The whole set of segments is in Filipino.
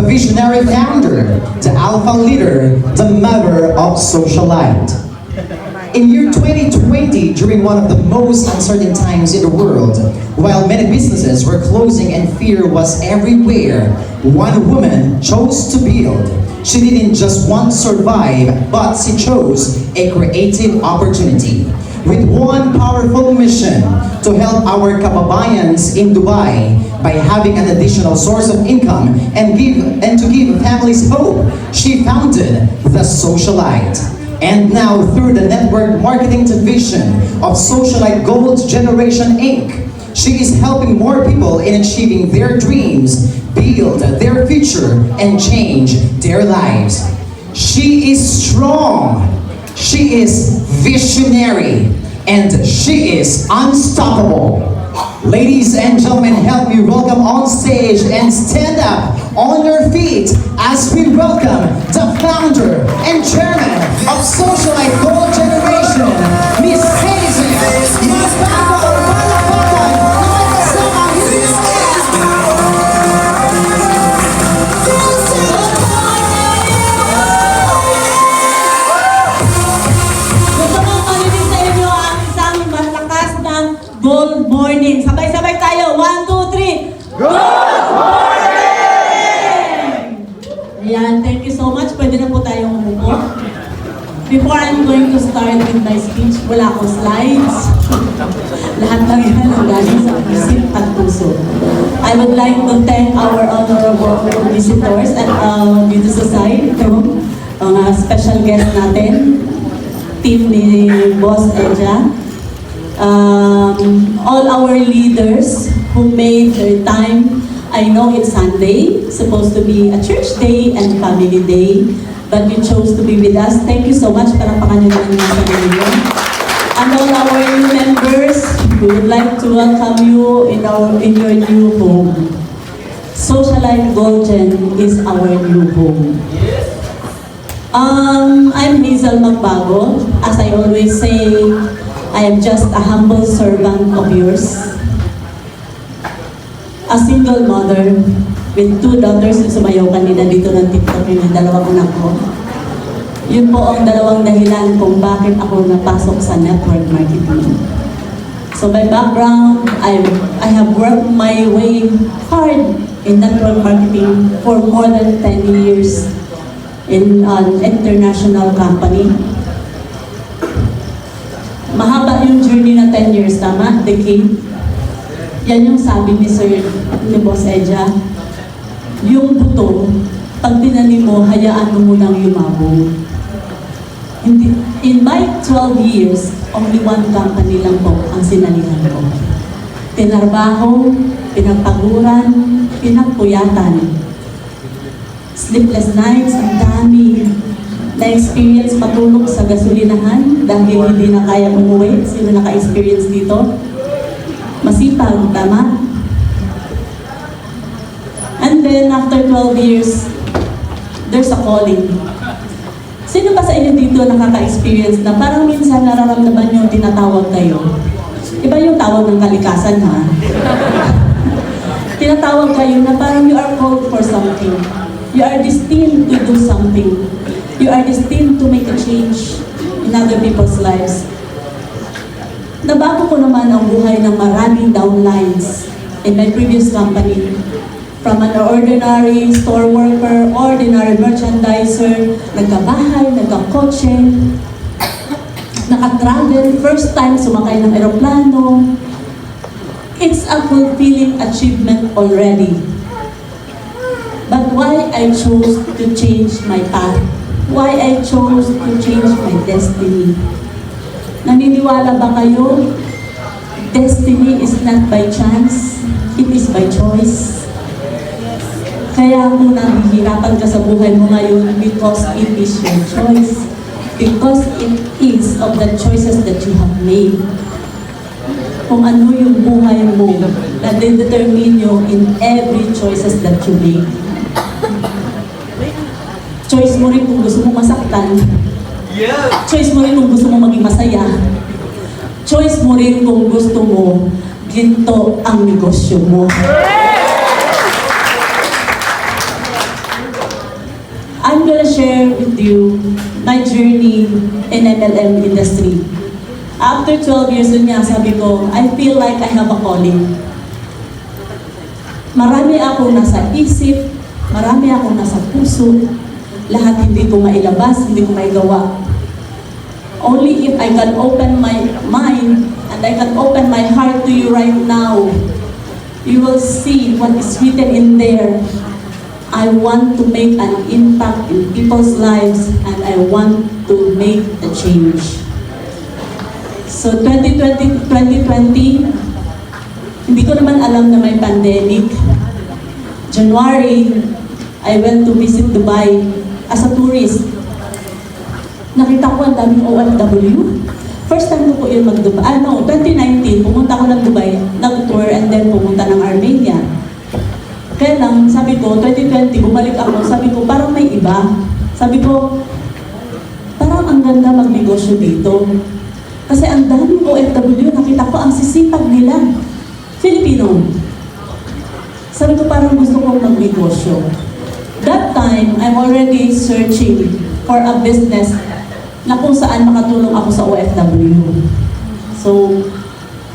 the visionary founder, the alpha leader, the mother of socialite. In year 2020, during one of the most uncertain times in the world, while many businesses were closing and fear was everywhere, one woman chose to build. She didn't just want to survive, but she chose a creative opportunity. With one powerful mission to help our kababayans in Dubai by having an additional source of income and to give families hope, she founded The Socialite. And now through the network marketing division of Socialite Gold Generation Inc., she is helping more people in achieving their dreams, build their future, and change their lives. She is strong, she is visionary, and she is unstoppable. Ladies and gentlemen, help me welcome on stage and stand up on your feet as we welcome the founder and chairman of Socialite Gold Generation, Miss Hazel Mabago Malabacan. Good morning! Sabay-sabay tayo! 1, 2, 3! Good morning! Ayan, thank you so much. Pwede na po tayong umupo. Before I'm going to start with my speech, wala akong slides. Lahat lang yan ang galing sa isip at puso. I would like to thank our honorable visitors at dito sa side, mga special guest natin, team ni Boss Eja. All our leaders who made their time. I know it's Sunday, supposed to be a church day and family day, but you chose to be with us. Thank you so much. Palakpakan niyo naman yung sarili niyo. And all our new members, we would like to welcome you in your new home. Socialite Gold Gen is our new home. I'm Hazel Magbago. As I always say, I am just a humble servant of yours. A single mother with 2 daughters na sumayaw kanina dito ng TikTok yung dalawang anak ko. Yun po ang dalawang dahilan kung bakit ako napasok sa network marketing. So my background, I have worked my way hard in network marketing for more than 10 years in an international company. Mahaba yung journey na 10 years, tama? Decade. Yan yung sabi ni ni Boss Eja. Yung buto, pag tinanim mo, hayaan mo munang yumabong. In my 12 years, only one company lang po ang sinalihan ko. Tinarbaho, pinagpaguran, pinagpuyatan. Sleepless nights, ang dami. Na-experience matulog sa gasolinahan dahil hindi na kaya umuwi. Sino naka-experience dito? Masipag, tama? And then, after 12 years, there's a calling. Sino ba sa inyo dito nakaka-experience na parang minsan nararamdaman nyo tinatawag kayo? Iba yung tawag ng kalikasan, ha? Tinatawag kayo na parang you are called for something. You are destined to do something. You are destined to make a change in other people's lives. Nabago ko naman ang buhay ng maraming downlines in my previous company. From an ordinary store worker, ordinary merchandiser, nagkabahay, nagkakotse, nakatravel, first time sumakay ng eroplano. It's a fulfilling achievement already. But why I chose to change my path? Why I chose to change my destiny? Naniniwala ba kayo? Destiny is not by chance, it is by choice. Kaya kung nahihirapan ka sa buhay mo ngayon because it is your choice. Because it is of the choices that you have made. Kung ano yung buhay mo na determine you in every choices that you make. Choice mo rin kung gusto mo masaktan. Yeah. Choice mo rin kung gusto mo maging masaya. Choice mo rin kung gusto mo ginto ang negosyo mo. you my journey in MLM industry. After 12 years yun nga, sabi ko, I feel like I have a calling. Marami akong nasa isip, marami akong nasa puso, lahat hindi ko mailabas, hindi ko maigawa. Only if I can open my mind and I can open my heart to you right now, you will see what is written in there. I want to make an impact in people's lives and I want to make a change. So 2020, hindi ko naman alam na may pandemic. January, I went to visit Dubai as a tourist. Nakita ko ang daming OFW. First time ko po yun mag-Dubai. 2019, pumunta ko ng Dubai, nag-tour and then pumunta ng Armenia. Kaya lang, sabi ko, 2020, bumalik ako, sabi ko, parang may iba. Sabi ko, parang ang ganda magnegosyo dito. Kasi ang daming OFW, nakita ko, ang sisipag nila. Filipino. Sabi ko, parang gusto kong magnegosyo. That time, I'm already searching for a business na kung saan makatulong ako sa OFW. So,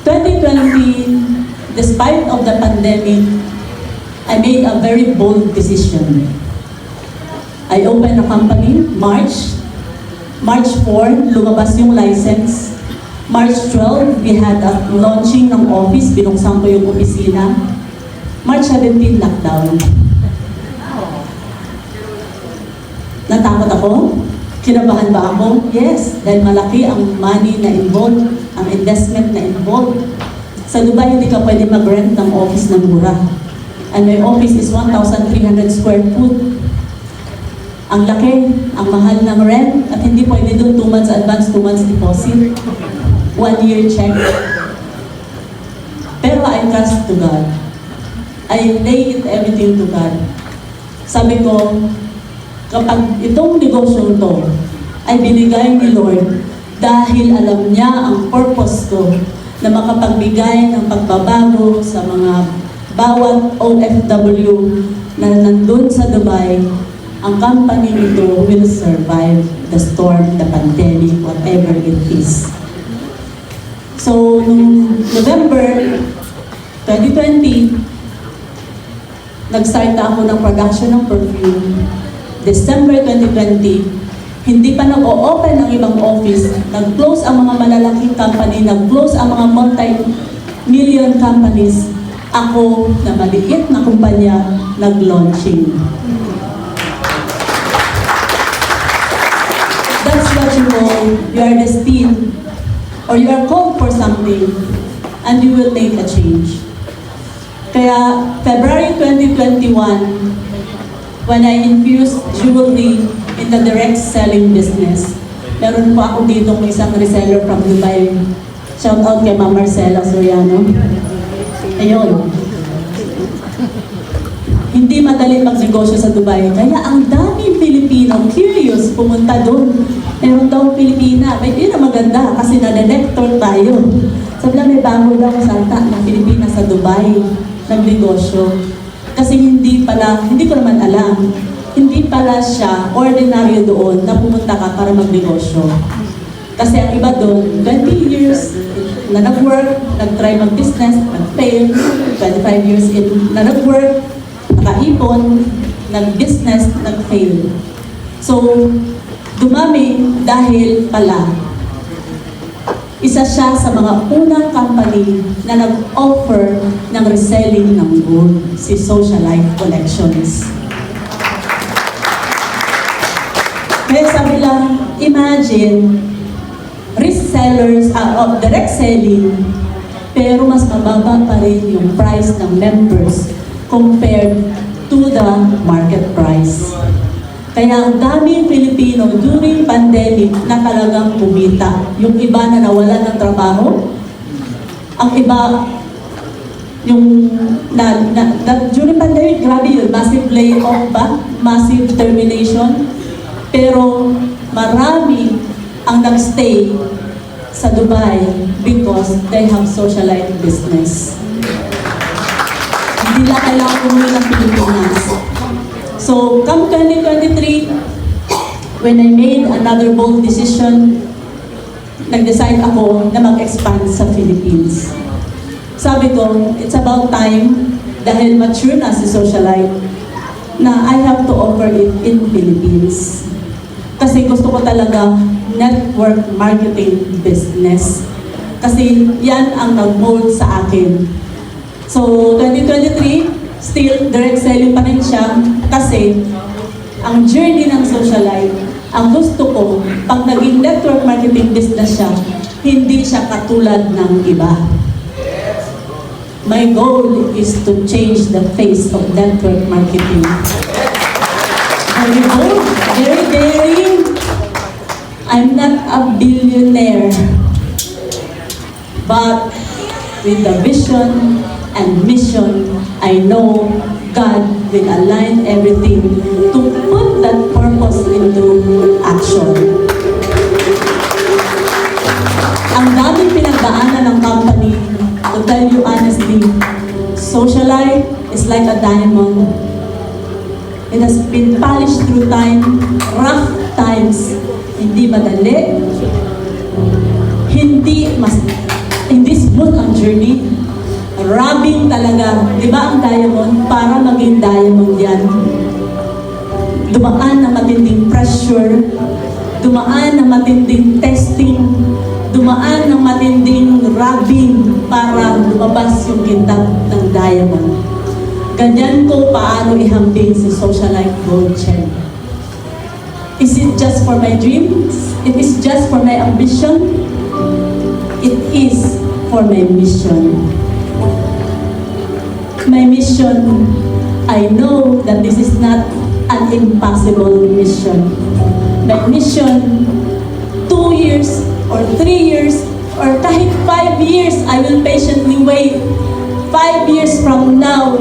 2020, despite of the pandemic, I made a very bold decision. I opened a company, March 4, lumabas yung license. March 12, we had a launching ng office, binuksan ko yung opisina. March 17, lockdown. Natakot ako? Kinabahan ba ako? Yes, dahil malaki ang money na involved, ang investment na involved. Sa Dubai, hindi ka pwede mag-rent ng office na mura. And my office is 1,300 square foot. Ang laki, ang mahal ng rent, at hindi pwede doon 2 months advance, 2 months deposit, 1 year check. Pero I trust to God. I lay it everything to God. Sabi ko, kapag itong negosyo to ay binigay ni Lord dahil alam niya ang purpose ko na makapagbigay ng pagbabago sa mga bawat OFW na nandun sa Dubai, ang company nito will survive the storm, the pandemic, whatever it is. So, noong November 2020, nag-start na ako ng production ng perfume. December 2020, hindi pa nag-o-open ang ibang office, nag-close ang mga malalaking company, nag-close ang mga multi-million companies. Ako na maliit na kumpanya, nag-launching. That's what you call, you are destined, or you are called for something, and you will make a change. Kaya, February 2021, when I infused jewelry in the direct selling business, meron po ako dito ng isang reseller from Dubai. Shout out kay Ma'am Marcela Soriano. Ayun. Hindi madali magnegosyo sa Dubai. Kaya ang daming Pilipino curious pumunta doon. Meron daw Pilipina. May yun ang maganda kasi na-detector tayo. Sabi na may bago daw salta ng Pilipina sa Dubai. Nagnegosyo. Kasi hindi ko naman alam. Hindi pala siya ordinaryo doon na pumunta ka para magnegosyo. Kasi ang iba doon, 20 years na nag-work, nag-try mag-business, nag-fail, 25 years na nag-work, nakaipon, nag-business, nag-fail. So, dumami dahil pala, isa siya sa mga unang company na nag-offer ng reselling ng gold, si Socialite Collections. Kaya sabi lang, imagine, resellers of direct selling, pero mas mababa pa rin yung price ng members compared to the market price. Kaya ang daming Pilipino during pandemic na talagang kumita. Yung iba na nawalan ng trabaho, ang iba yung during pandemic, grabe yun, massive layoff ba? Massive termination. Pero marami ang nagstay sa Dubai because they have socialite business. Hindi lang kailangan umuwi ng Pilipinas. So, come 2023, when I made another bold decision, nag-decide ako na mag-expand sa Philippines. Sabi ko, it's about time, dahil mature na si Socialite, na I have to offer it in Philippines. Kasi gusto ko talaga network marketing business. Kasi yan ang nag-mold sa akin. So, 2023, still direct selling pa rin siya kasi ang journey ng Socialite, ang gusto ko, pag naging network marketing business siya, hindi siya katulad ng iba. My goal is to change the face of network marketing. Very bold, very daring. I'm not a billionaire, but with the vision and mission, I know God will align everything to put that purpose into action. Ang daming pinagdaanan ng company, to tell you honestly, Socialite is like a diamond. It has been polished through time, rough times, hindi madali, hindi smooth ang journey. Rubbing talaga. Di ba ang diamond? Para maging diamond yan. Dumaan na matinding pressure, dumaan na matinding testing, dumaan ng matinding rubbing para lumabas yung kintab ng diamond. Ganyan ko paano ihambing si Socialite Gold Chain. Is it just for my dreams? It is just for my ambition? It is for my mission. My mission, I know that this is not an impossible mission. My mission, 2 years or 3 years or kahit 5 years, I will patiently wait. 5 years from now,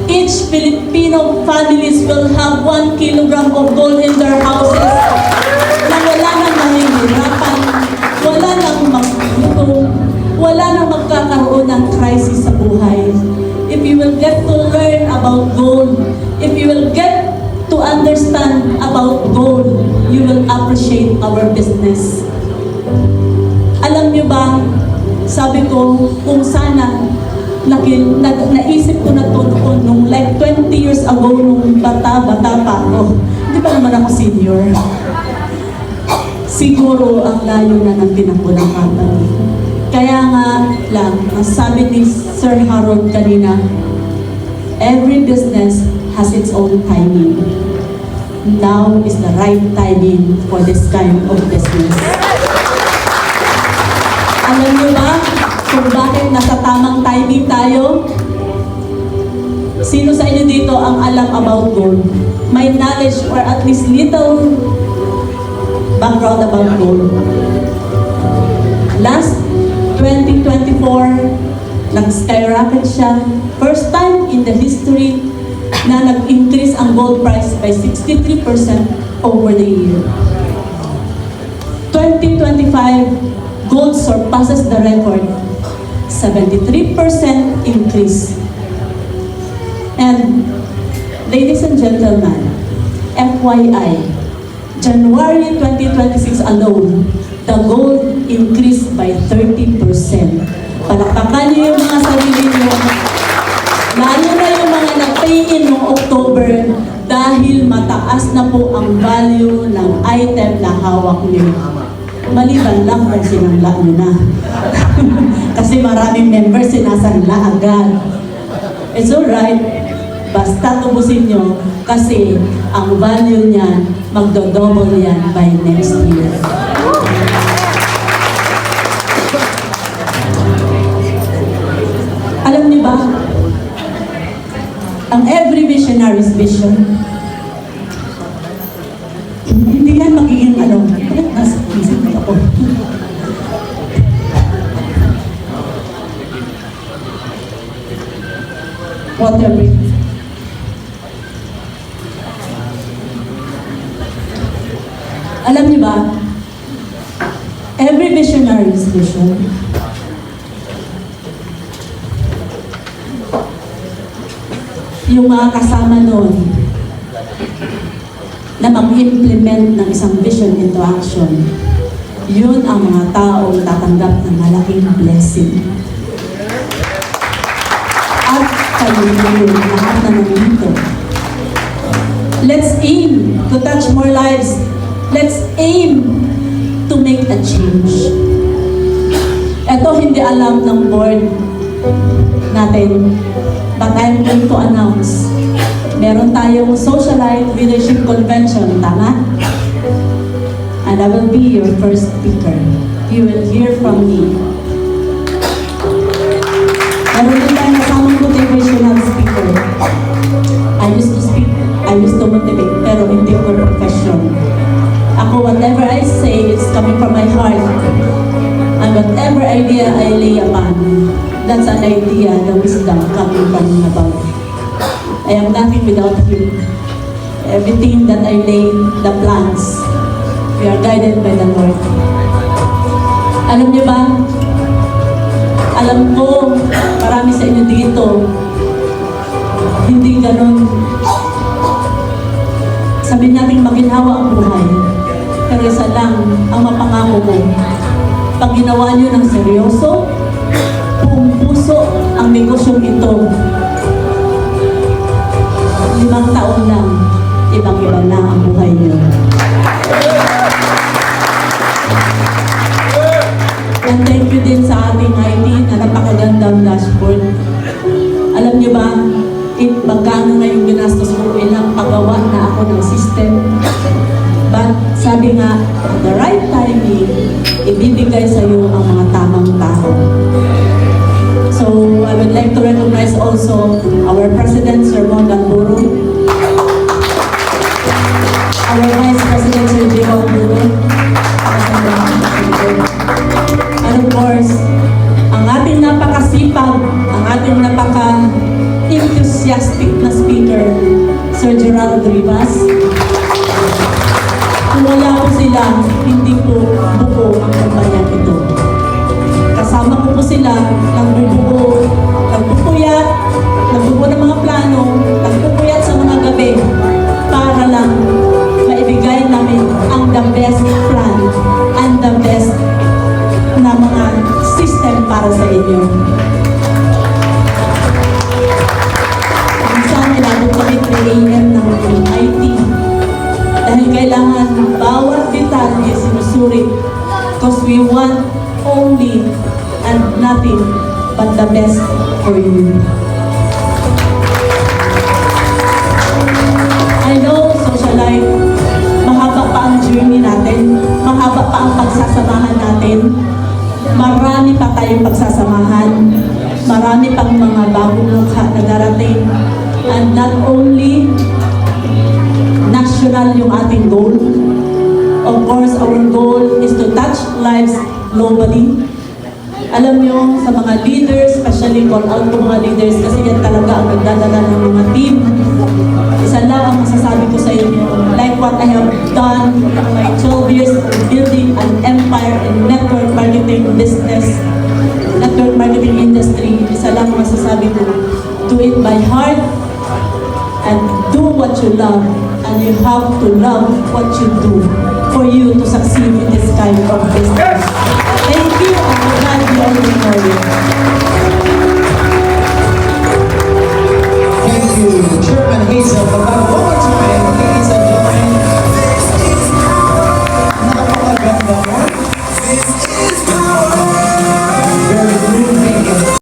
each Filipino families will have 1 kilogram of gold in their houses na wala nang mahihirapan, wala nang magluto, wala nang magkakaroon ng crisis sa buhay. If you will get to learn about gold, if you will get to understand about gold, you will appreciate our business. Alam niyo ba, sabi ko, kung sana, naisip ko na to noon, nung like 20 years ago, nung bata pa ako. Hindi pa naman ako senior. Siguro ang layo na ng tinakbo ng company. Kaya nga lang, ang sabi ni Sir Harold kanina, every business has its own timing. Now is the right timing for this kind of business. Alam niyo ba kung bakit nasa tamang timing tayo? Sino sa inyo dito ang alam about gold? May knowledge or at least little background about gold. Last 2024, nag-skyrocket siya. First time in the history na nag-increase ang gold price by 63% over the year. 2025, gold surpasses the record. 73% increase. And ladies and gentlemen, FYI, January 2026 alone, the gold increased by 30%. Palakpakan niyo yung mga sarili niyo. Lalo na yung mga nag-pay-in noong October dahil mataas na po ang value ng item na hawak niyo. Maliban lang kung sinangla niyo na. Kasi maraming members sinasangla agad. It's alright. Basta tubusin nyo kasi ang value niya magdo-double yan by next year. Alam niyo ba, ang every visionary's vision, hindi yan magiging bakit nasa isip ako? Water break. Alam niyo ba, every visionary's vision, yung mga kasama noon, na mag-implement ng isang vision into action, yun ang mga taong tatanggap ng malaking blessing. At kayo lahat na nandito. Let's aim to touch more lives. Let's aim to make a change. Ito hindi alam ng board natin, but I'm going to announce. Meron tayong Socialite Leadership Convention, tama? And I will be your first speaker. You will hear from me. Meron din tayong kasamang motivational speaker. I used to speak, I used to motivate, pero hindi ko profession. Ako, whatever I say is coming from my heart. And whatever idea I lay upon, that's an idea, the wisdom coming from above. I am nothing without Him. Everything that I lay, the plans, we are guided by the Lord. Alam niyo ba? Alam ko, marami sa inyo dito, hindi ganun. Sabihin natin maginhawa ang buhay. Pero isa lang ang mapangako ko. Pag ginawa niyo ng seryoso, buong puso ang negosyong ito, 5 taon lang, ibang-iba na ang buhay niyo. And thank you din sa ating IT na napakagandang dashboard. Alam niyo ba, magkano na yung ginastos ko, ilang pagawa na ako ng system. But sabi nga, at the right timing, ibibigay sa iyo ang mga tamang tao. So, I would like to recognize also our President, Sir Mon Galburo, our Vice President, Sir J. Galburo, and of course, ang ating napakasipag, ang ating napaka-enthusiastic na speaker, Sir Gerald Rivas. Kung wala po sila, hindi po buo ang pagbayan ito. Kasama ko po sila, nagpupuyat, nagbubuo ng mga plano, nagpupuyat sa mga gabi para lang maibigay namin ang the best plan and the best na mga system para sa inyo. Minsan, nilabot kami 3 AM ng IT. Dahil kailangan bawat detalye sinusuri because we want only and nothing but the best for you. I know, Socialite, mahaba pa ang journey natin, mahaba pa ang pagsasamahan natin, marami pa tayong pagsasamahan, marami pang mga bagong mukha na darating, and not only national yung ating goal. Of course, our goal is to touch lives globally. Alam nyo, sa mga leaders, especially call out to mga leaders kasi yan talaga ang nagdadala ng mga team. Isa lang ang masasabi ko sa inyo, like what I have done in my 12 years building an empire in network marketing business, network marketing industry, isa lang ang masasabi ko, do it by heart and do what you love, and you have to love what you do for you to succeed in this kind of business. Thank you, and God be all the glory. Thank you, Chairman Hazel.